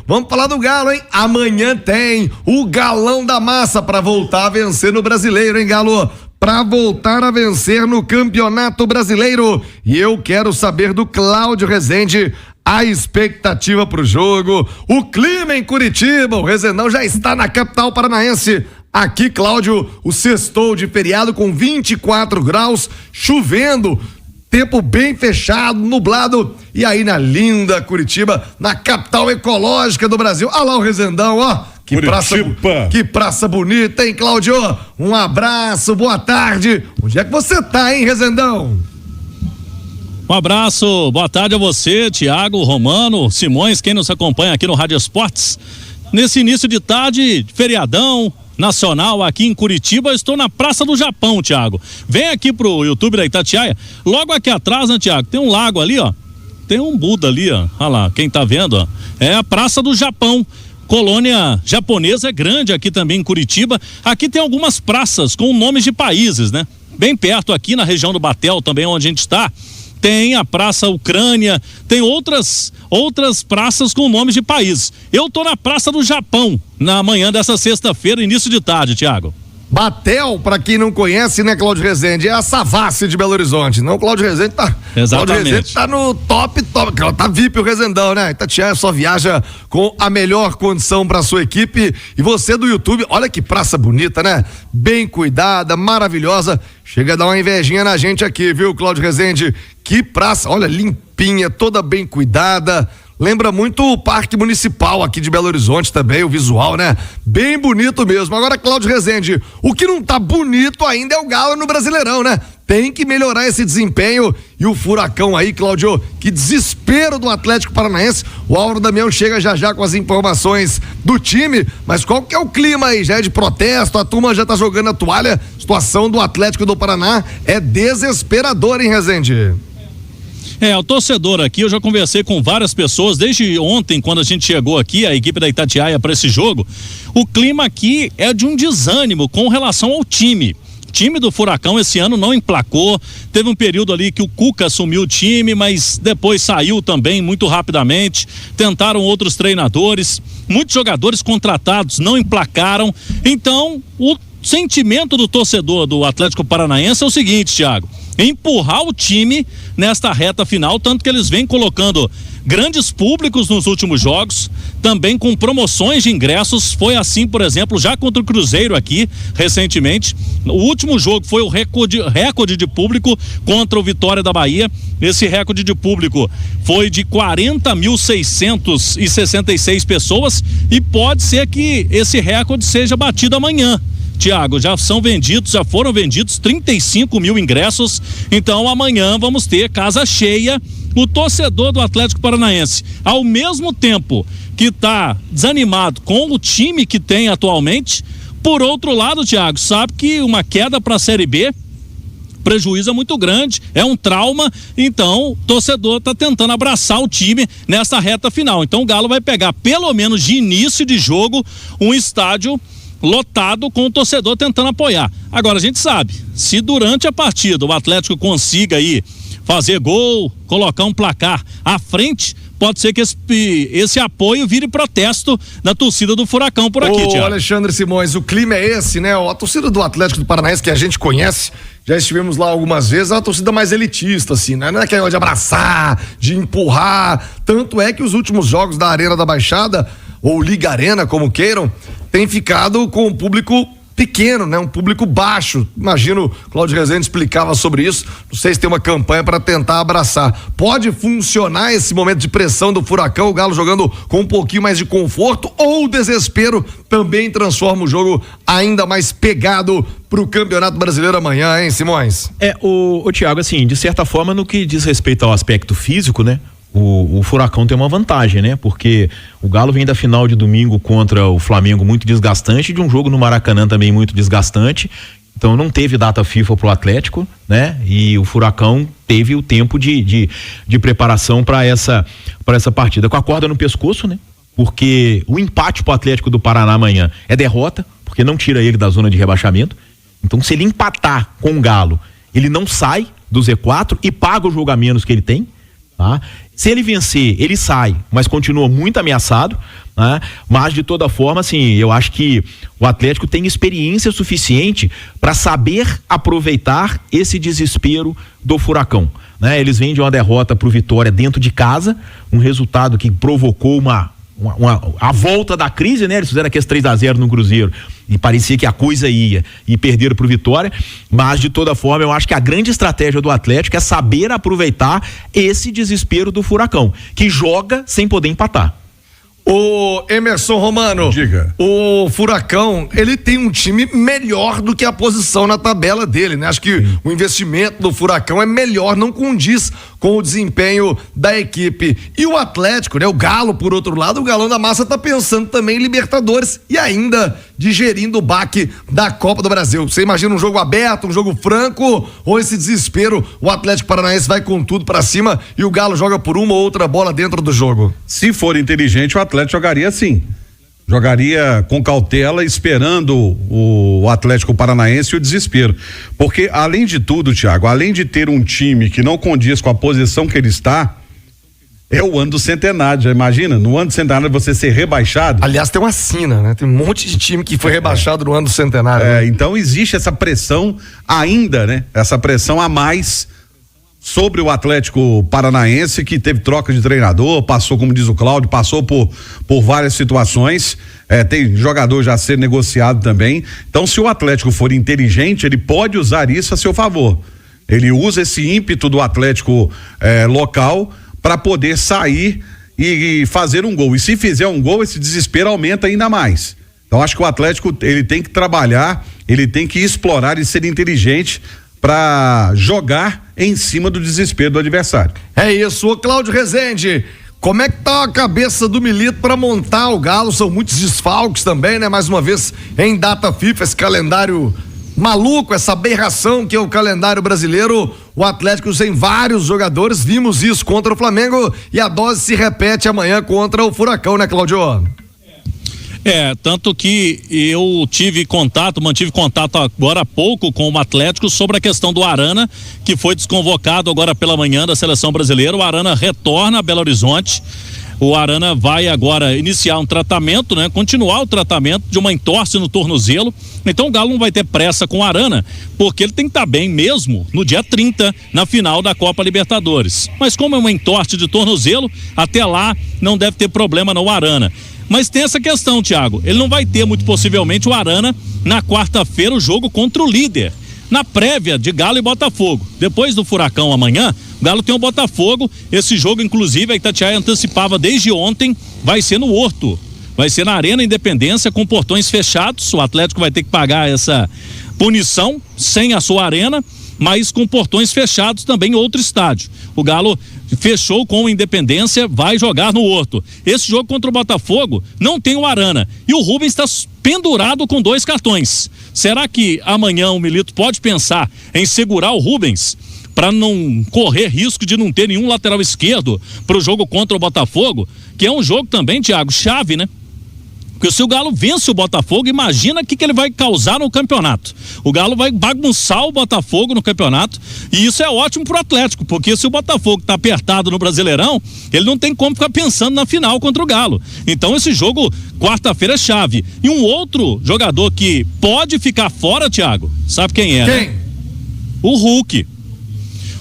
Vamos falar do Galo, hein? Amanhã tem o Galão da Massa para voltar a vencer no Brasileiro, hein, Galo? Para voltar a vencer no Campeonato Brasileiro. E eu quero saber do Cláudio Rezende a expectativa pro jogo, o clima em Curitiba. O Rezendão já está na capital paranaense. Aqui, Cláudio, o sextou de feriado com 24 graus, chovendo. Tempo bem fechado, nublado, e aí na linda Curitiba, na capital ecológica do Brasil. Olha lá o Rezendão, ó. Que praça bonita, hein, Cláudio? Um abraço, boa tarde. Onde é que você tá, hein, Rezendão? Um abraço, boa tarde a você, Tiago, Romano, Simões, quem nos acompanha aqui no Rádio Esportes. Nesse início de tarde, feriadão nacional aqui em Curitiba, eu estou na Praça do Japão, Tiago. Vem aqui pro YouTube da Itatiaia, logo aqui atrás, né, Tiago? Tem um lago ali, ó. Tem um Buda ali, ó. Olha lá, quem tá vendo, ó. É a Praça do Japão. Colônia japonesa é grande aqui também em Curitiba. Aqui tem algumas praças com nomes de países, né? Bem perto aqui na região do Batel também, onde a gente está, tem a Praça Ucrânia, tem outras praças com nomes de países. Eu tô na Praça do Japão, na manhã dessa sexta-feira, início de tarde, Tiago. Batel, pra quem não conhece, né, Cláudio Rezende, é a Savassi de Belo Horizonte. Não, Cláudio Rezende tá... Exatamente. Cláudio Rezende tá no top, tá VIP o Rezendão, né? Itatiaia só viaja com a melhor condição pra sua equipe. E você do YouTube, olha que praça bonita, né? Bem cuidada, maravilhosa. Chega a dar uma invejinha na gente aqui, viu, Cláudio Rezende? Que praça, olha, limpinha, toda bem cuidada. Lembra muito o Parque Municipal aqui de Belo Horizonte também, o visual, né? Bem bonito mesmo. Agora, Cláudio Rezende, o que não tá bonito ainda é o Galo no Brasileirão, né? Tem que melhorar esse desempenho. E o Furacão aí, Cláudio, que desespero do Atlético Paranaense. O Álvaro Damião chega já com as informações do time, mas qual que é o clima aí? Já é de protesto, a turma já tá jogando a toalha. A situação do Atlético do Paraná é desesperadora, hein, Rezende? O torcedor aqui, eu já conversei com várias pessoas, desde ontem, quando a gente chegou aqui, a equipe da Itatiaia para esse jogo, o clima aqui é de um desânimo com relação ao time. O time do Furacão esse ano não emplacou, teve um período ali que o Cuca assumiu o time, mas depois saiu também muito rapidamente, tentaram outros treinadores, muitos jogadores contratados não emplacaram, então o sentimento do torcedor do Atlético Paranaense é o seguinte, Thiago: empurrar o time nesta reta final, tanto que eles vêm colocando grandes públicos nos últimos jogos, também com promoções de ingressos. Foi assim, por exemplo, já contra o Cruzeiro aqui, recentemente. O último jogo foi o recorde de público contra o Vitória da Bahia. Esse recorde de público foi de 40.666 pessoas e pode ser que esse recorde seja batido amanhã. Tiago, já foram vendidos 35 mil ingressos, então amanhã vamos ter casa cheia. O torcedor do Atlético Paranaense, ao mesmo tempo que está desanimado com o time que tem atualmente, por outro lado, Tiago, sabe que uma queda para a Série B, prejuízo é muito grande, é um trauma, então o torcedor está tentando abraçar o time nessa reta final. Então o Galo vai pegar, pelo menos de início de jogo, um estádio lotado com o torcedor tentando apoiar. Agora a gente sabe, se durante a partida o Atlético consiga aí fazer gol, colocar um placar à frente, pode ser que esse apoio vire protesto da torcida do Furacão por aqui, Tiago. Alexandre Simões, o clima é esse, né? A torcida do Atlético do Paranaense, que a gente conhece, já estivemos lá algumas vezes, é uma torcida mais elitista, assim, né? Não é aquela de abraçar, de empurrar. Tanto é que os últimos jogos da Arena da Baixada, ou Liga Arena, como queiram, tem ficado com um público pequeno, né? Um público baixo. Imagino, Cláudio Rezende explicava sobre isso. Não sei se tem uma campanha para tentar abraçar. Pode funcionar esse momento de pressão do Furacão, o Galo jogando com um pouquinho mais de conforto, ou o desespero também transforma o jogo ainda mais pegado pro Campeonato Brasileiro amanhã, hein, Simões? O Thiago, assim, de certa forma, no que diz respeito ao aspecto físico, né? O Furacão tem uma vantagem, né? Porque o Galo vem da final de domingo contra o Flamengo muito desgastante, de um jogo no Maracanã também muito desgastante. Então não teve data FIFA pro Atlético, né? E o Furacão teve o tempo de preparação para essa partida. Com a corda no pescoço, né? Porque o empate pro Atlético do Paraná amanhã é derrota, porque não tira ele da zona de rebaixamento. Então se ele empatar com o Galo, ele não sai do Z4 e paga o jogo a menos que ele tem. tá? Se ele vencer, ele sai, mas continua muito ameaçado, né? Mas de toda forma, assim, eu acho que o Atlético tem experiência suficiente para saber aproveitar esse desespero do Furacão, né? Eles vêm de uma derrota pro Vitória dentro de casa, um resultado que provocou a volta da crise, né? Eles fizeram aqueles 3-0 no Cruzeiro e parecia que a coisa ia e perderam pro Vitória, mas de toda forma eu acho que a grande estratégia do Atlético é saber aproveitar esse desespero do Furacão, que joga sem poder empatar. O Emerson Romano, diga. O Furacão, ele tem um time melhor do que a posição na tabela dele, né? Acho que o investimento do Furacão é melhor, não condiz com o desempenho da equipe. E o Atlético, né? O Galo, por outro lado, o Galão da Massa tá pensando também em Libertadores e ainda digerindo o baque da Copa do Brasil. Você imagina um jogo aberto, um jogo franco, ou esse desespero, o Atlético Paranaense vai com tudo pra cima e o Galo joga por uma ou outra bola dentro do jogo? Se for inteligente, o Atlético jogaria assim. Jogaria com cautela, esperando o Atlético Paranaense e o desespero. Porque, além de tudo, Thiago, além de ter um time que não condiz com a posição que ele está, é o ano do centenário. Já imagina? No ano do centenário você ser rebaixado. Aliás, tem uma sina, né? Tem um monte de time que foi rebaixado no ano do centenário. Né? Então existe essa pressão ainda, né? Essa pressão a mais sobre o Atlético Paranaense, que teve troca de treinador, passou, como diz o Cláudio, passou por várias situações, tem jogador já sendo negociado também. Então, se o Atlético for inteligente, ele pode usar isso a seu favor. Ele usa esse ímpeto do Atlético local para poder sair e fazer um gol. E se fizer um gol, esse desespero aumenta ainda mais. Então, acho que o Atlético, ele tem que trabalhar, ele tem que explorar e ser inteligente para jogar em cima do desespero do adversário. É isso. Ô Cláudio Rezende, como é que tá a cabeça do Milito para montar o Galo? São muitos desfalques também, né? Mais uma vez em data FIFA, esse calendário maluco, essa aberração que é o calendário brasileiro. O Atlético sem vários jogadores, vimos isso contra o Flamengo e a dose se repete amanhã contra o Furacão, né, Cláudio? Tanto que eu mantive contato agora há pouco com o Atlético sobre a questão do Arana, que foi desconvocado agora pela manhã da seleção brasileira. O Arana retorna a Belo Horizonte. O Arana vai agora iniciar um tratamento, né? Continuar o tratamento de uma entorse no tornozelo. Então o Galo não vai ter pressa com o Arana, porque ele tem que estar bem mesmo no dia 30, na final da Copa Libertadores. Mas como é uma entorse de tornozelo, até lá não deve ter problema no Arana. Mas tem essa questão, Thiago, ele não vai ter muito possivelmente o Arana na quarta-feira, o jogo contra o líder, na prévia de Galo e Botafogo. Depois do Furacão amanhã, o Galo tem o Botafogo. Esse jogo, inclusive, a Itatiaia antecipava desde ontem, vai ser no Horto, vai ser na Arena Independência com portões fechados. O Atlético vai ter que pagar essa punição sem a sua arena, mas com portões fechados também em outro estádio. O Galo fechou com o Independência, vai jogar no Horto. Esse jogo contra o Botafogo não tem o Arana e o Rubens está pendurado com 2 cartões. Será que amanhã o Milito pode pensar em segurar o Rubens para não correr risco de não ter nenhum lateral esquerdo para o jogo contra o Botafogo, que é um jogo também, Thiago, chave, né? Porque se o Galo vence o Botafogo, imagina o que ele vai causar no campeonato. O Galo vai bagunçar o Botafogo no campeonato e isso é ótimo pro Atlético, porque se o Botafogo tá apertado no Brasileirão, ele não tem como ficar pensando na final contra o Galo. Então esse jogo, quarta-feira, é chave. E um outro jogador que pode ficar fora, Thiago, sabe quem é? Quem? Né? O Hulk.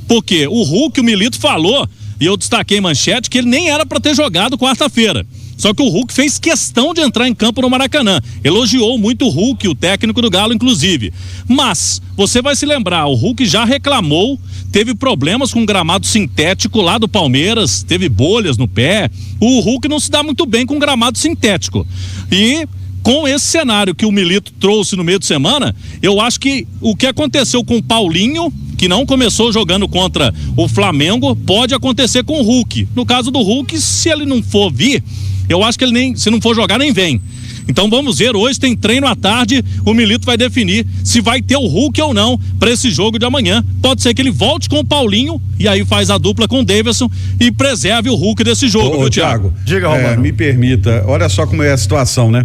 Porque o Hulk, o Milito falou, e eu destaquei em manchete, que ele nem era para ter jogado quarta-feira. Só que o Hulk fez questão de entrar em campo no Maracanã. Elogiou muito o Hulk, o técnico do Galo, inclusive. Mas, você vai se lembrar, o Hulk já reclamou, teve problemas com gramado sintético lá do Palmeiras, teve bolhas no pé. O Hulk não se dá muito bem com gramado sintético. E com esse cenário que o Milito trouxe no meio de semana, eu acho que o que aconteceu com o Paulinho, que não começou jogando contra o Flamengo, pode acontecer com o Hulk. No caso do Hulk, se ele não for vir, eu acho que ele nem, se não for jogar, nem vem. Então vamos ver, hoje tem treino à tarde, o Milito vai definir se vai ter o Hulk ou não para esse jogo de amanhã. Pode ser que ele volte com o Paulinho e aí faz a dupla com o Davidson e preserve o Hulk desse jogo, viu, Thiago? Diga, Romano. Me permita, olha só como é a situação, né?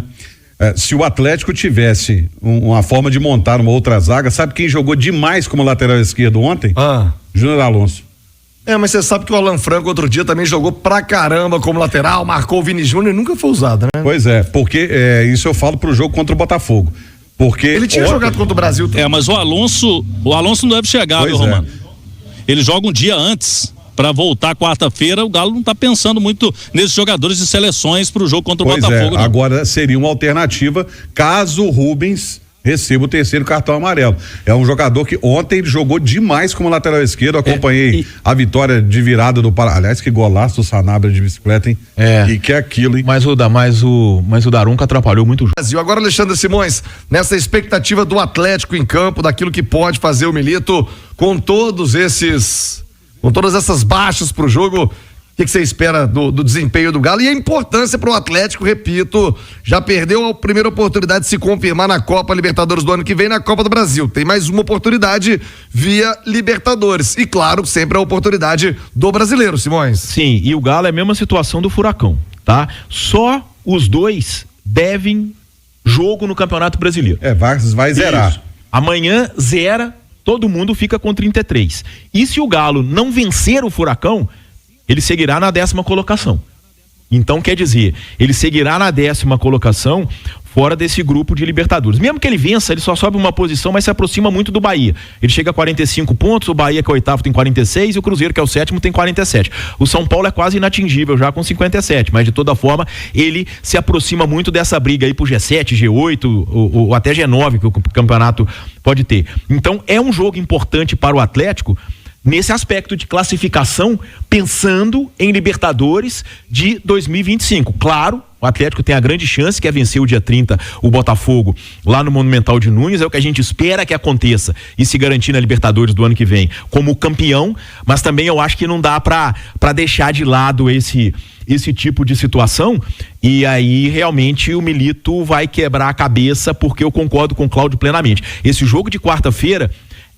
Se o Atlético tivesse uma forma de montar uma outra zaga, sabe quem jogou demais como lateral esquerdo ontem? Júnior Alonso. Mas você sabe que o Alan Franco outro dia também jogou pra caramba como lateral, marcou o Vini Júnior e nunca foi usado, né? Pois é, porque isso eu falo pro jogo contra o Botafogo. Porque ele tinha jogado contra o Brasil também. Mas o Alonso não deve chegar, viu, Romano? Ele joga um dia antes para voltar quarta-feira. O Galo não tá pensando muito nesses jogadores de seleções pro jogo contra o Botafogo. Não. Agora seria uma alternativa caso o Rubens receba o terceiro cartão amarelo. É um jogador que ontem ele jogou demais como lateral esquerdo. Acompanhei a vitória de virada do Paraná. Aliás, que golaço do Sanabria de bicicleta, hein? E que é aquilo, hein? Mas o Daronco atrapalhou muito o jogo. Brasil. Agora, Alexandre Simões, nessa expectativa do Atlético em campo, daquilo que pode fazer o Milito com todas essas baixas pro jogo, o que você espera do desempenho do Galo e a importância para o Atlético? Repito, já perdeu a primeira oportunidade de se confirmar na Copa Libertadores do ano que vem, na Copa do Brasil. Tem mais uma oportunidade via Libertadores e, claro, sempre a oportunidade do Brasileiro, Simões. Sim, e o Galo é a mesma situação do Furacão, tá? Só os dois devem jogo no Campeonato Brasileiro. Vai zerar. Isso. Amanhã zera, todo mundo fica com 33. E se o Galo não vencer o Furacão, ele seguirá na 10ª colocação. Então, quer dizer, ele seguirá na 10ª colocação fora desse grupo de Libertadores. Mesmo que ele vença, ele só sobe uma posição, mas se aproxima muito do Bahia. Ele chega a 45 pontos, o Bahia, que é o 8º, tem 46 e o Cruzeiro, que é o 7º, tem 47. O São Paulo é quase inatingível já com 57, mas de toda forma ele se aproxima muito dessa briga aí pro G7, G8 ou até G9 que o campeonato pode ter. Então é um jogo importante para o Atlético nesse aspecto de classificação, pensando em Libertadores de 2025. Claro, o Atlético tem a grande chance, que é vencer o dia 30 o Botafogo lá no Monumental de Nunes, é o que a gente espera que aconteça e se garantir na Libertadores do ano que vem como campeão, mas também eu acho que não dá pra deixar de lado esse tipo de situação, e aí realmente o Milito vai quebrar a cabeça, porque eu concordo com o Cláudio plenamente. Esse jogo de quarta-feira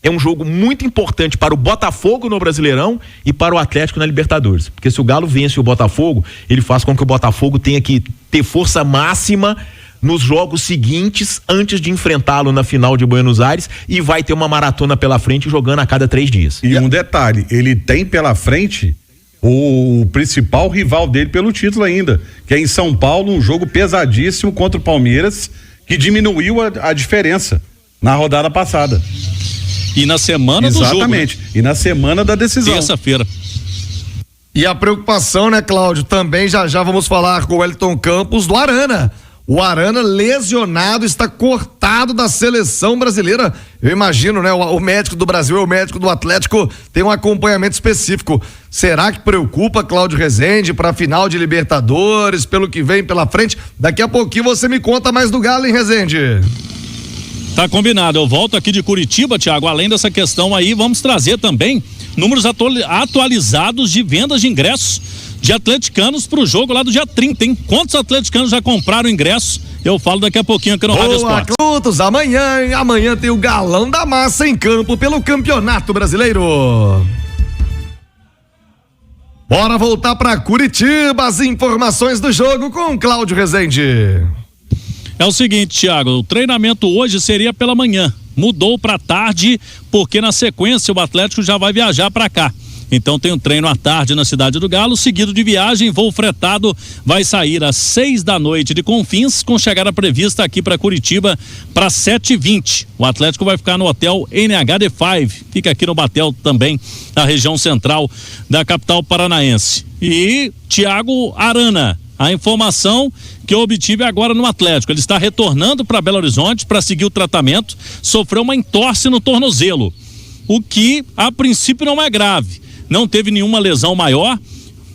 é um jogo muito importante para o Botafogo no Brasileirão e para o Atlético na Libertadores. Porque se o Galo vence o Botafogo, ele faz com que o Botafogo tenha que ter força máxima nos jogos seguintes antes de enfrentá-lo na final de Buenos Aires, e vai ter uma maratona pela frente jogando a cada 3 dias. E um detalhe, ele tem pela frente o principal rival dele pelo título ainda, que é em São Paulo, um jogo pesadíssimo contra o Palmeiras, que diminuiu a diferença na rodada passada. E na semana do jogo. Exatamente. E na semana da decisão. Terça-feira. E a preocupação, né, Cláudio? Também já vamos falar com o Wellington Campos do Arana. O Arana lesionado, está cortado da seleção brasileira. Eu imagino, né? O médico do Brasil e o médico do Atlético tem um acompanhamento específico. Será que preocupa Cláudio Rezende para a final de Libertadores, pelo que vem pela frente? Daqui a pouquinho você me conta mais do Galo, hein, Rezende? Tá combinado, eu volto aqui de Curitiba, Thiago. Além dessa questão aí, vamos trazer também números atualizados de vendas de ingressos de atleticanos pro jogo lá do dia 30, hein? Quantos atleticanos já compraram ingressos? Eu falo daqui a pouquinho aqui no Rádio Esportes. Clutos, amanhã tem o Galão da Massa em campo pelo Campeonato Brasileiro. Bora voltar para Curitiba, as informações do jogo com Cláudio Rezende. É o seguinte, Thiago, o treinamento hoje seria pela manhã, mudou para tarde, porque na sequência o Atlético já vai viajar para cá. Então tem um treino à tarde na Cidade do Galo, seguido de viagem, voo fretado, vai sair às 6 da noite de Confins, com chegada prevista aqui para Curitiba para 7h20. O Atlético vai ficar no hotel NHD5, fica aqui no Batel também, na região central da capital paranaense. E Thiago Arana, a informação que eu obtive agora no Atlético, ele está retornando para Belo Horizonte para seguir o tratamento, sofreu uma entorse no tornozelo, o que a princípio não é grave, não teve nenhuma lesão maior.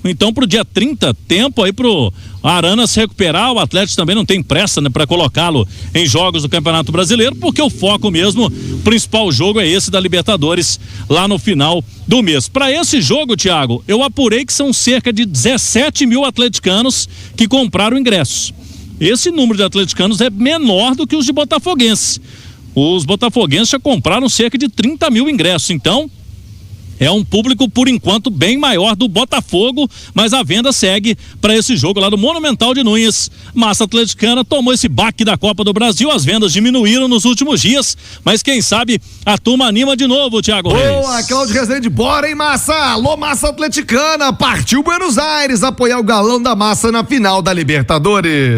Então pro dia 30, tempo aí pro Arana se recuperar. O Atlético também não tem pressa, né, para colocá-lo em jogos do Campeonato Brasileiro, porque o foco mesmo, o principal jogo é esse da Libertadores lá no final do mês. Para esse jogo, Thiago, eu apurei que são cerca de 17 mil atleticanos que compraram ingressos. Esse número de atleticanos é menor do que os de botafoguenses. Os botafoguenses já compraram cerca de 30 mil ingressos, então É um público, por enquanto, bem maior do Botafogo, mas a venda segue para esse jogo lá do Monumental de Nunes. Massa Atleticana tomou esse baque da Copa do Brasil, as vendas diminuíram nos últimos dias, mas quem sabe a turma anima de novo, Thiago Reis. Boa, Cláudio Rezende, bora, hein, Massa? Alô, Massa Atleticana, partiu Buenos Aires apoiar o Galão da Massa na final da Libertadores.